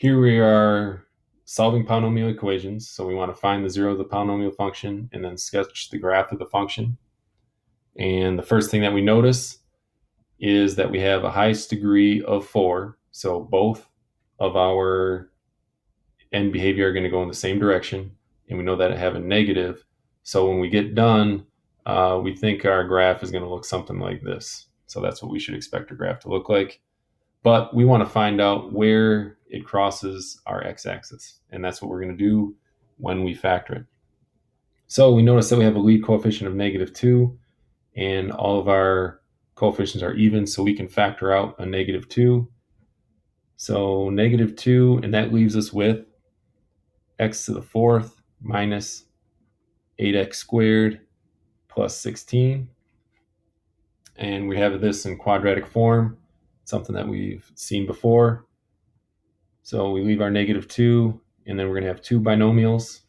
Here we are solving polynomial equations. So we want to find the zero of the polynomial function and then sketch the graph of the function. And the first thing that we notice is that we have a highest degree of 4. So both of our end behavior are going to go in the same direction. And we know that it have a negative. So when we get done, we think our graph is going to look something like this. So that's what we should expect our graph to look like. But we want to find out where it crosses our x-axis. And that's what we're going to do when we factor it. So we notice that we have a lead coefficient of -2, and all of our coefficients are even, so we can factor out a -2. So -2, and that leaves us with x to the 4th minus 8x squared plus 16. And we have this in quadratic form, something that we've seen before. So we leave our -2, and then we're going to have two binomials.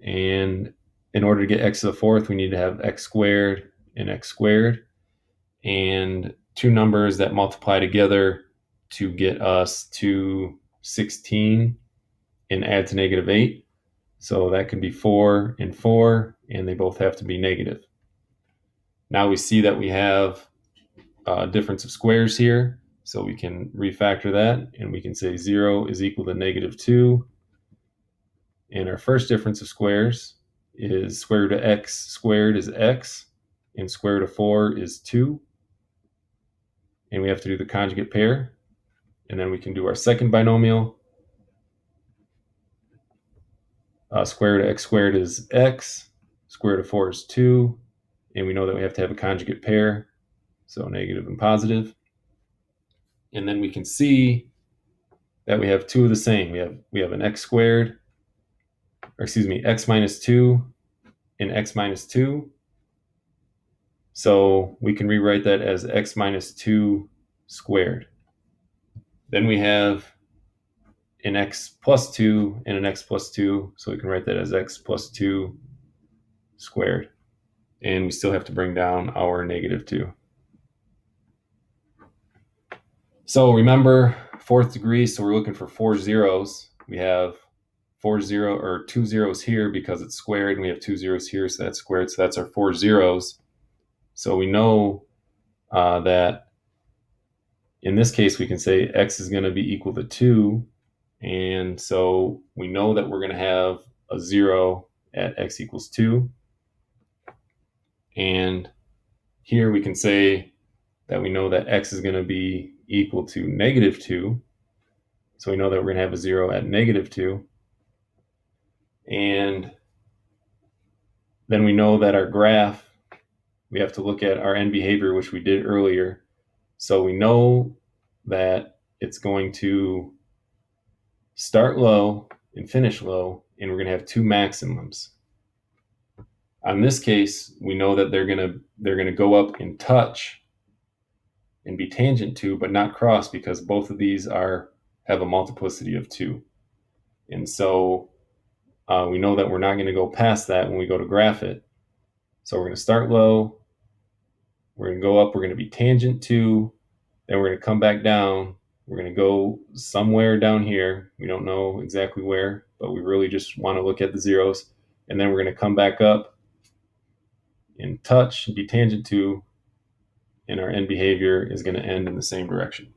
And in order to get x to the 4th, we need to have x squared and x squared, and two numbers that multiply together to get us to 16 and add to -8. So that could be 4 and 4, and they both have to be negative. Now we see that we have a difference of squares here, so we can refactor that, and we can say 0 is equal to -2. And our first difference of squares is square root of x squared is x, and square root of 4 is 2. And we have to do the conjugate pair. And then we can do our second binomial. Square root of x squared is x, square root of 4 is 2, and we know that we have to have a conjugate pair, so negative and positive. And then we can see that we have two of the same. We have an x squared, or excuse me, x minus 2 and x minus 2. So we can rewrite that as x minus 2 squared. Then we have an x plus 2 and an x plus 2, so we can write that as x plus 2 squared. And we still have to bring down our -2. So remember, 4th degree, so we're looking for 4 zeros. We have 2 zeros here because it's squared, and we have 2 zeros here, so that's squared, so that's our 4 zeros. So we know that in this case we can say x is going to be equal to 2, and so we know that we're going to have a 0 at x equals 2. And here we can say that we know that x is going to be equal to -2. So we know that we're going to have a 0 at -2. And then we know that our graph, we have to look at our end behavior, which we did earlier. So we know that it's going to start low and finish low, and we're going to have two maximums. On this case, we know that they're going to go up and touch and be tangent to, but not cross, because both of these have a multiplicity of 2. And so we know that we're not going to go past that when we go to graph it. So we're going to start low, we're going to go up, we're going to be tangent to, then we're going to come back down, we're going to go somewhere down here. We don't know exactly where, but we really just want to look at the zeros. And then we're going to come back up and touch and be tangent to, and our end behavior is going to end in the same direction.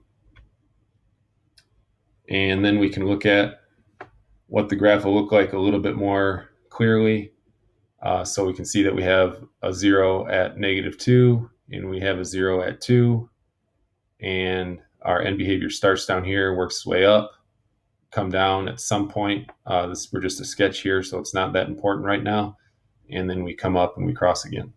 And then we can look at what the graph will look like a little bit more clearly. So we can see that we have a 0 at -2, and we have a 0 at 2. And our end behavior starts down here, works its way up, come down at some point. We're just a sketch here, so it's not that important right now. And then we come up and we cross again.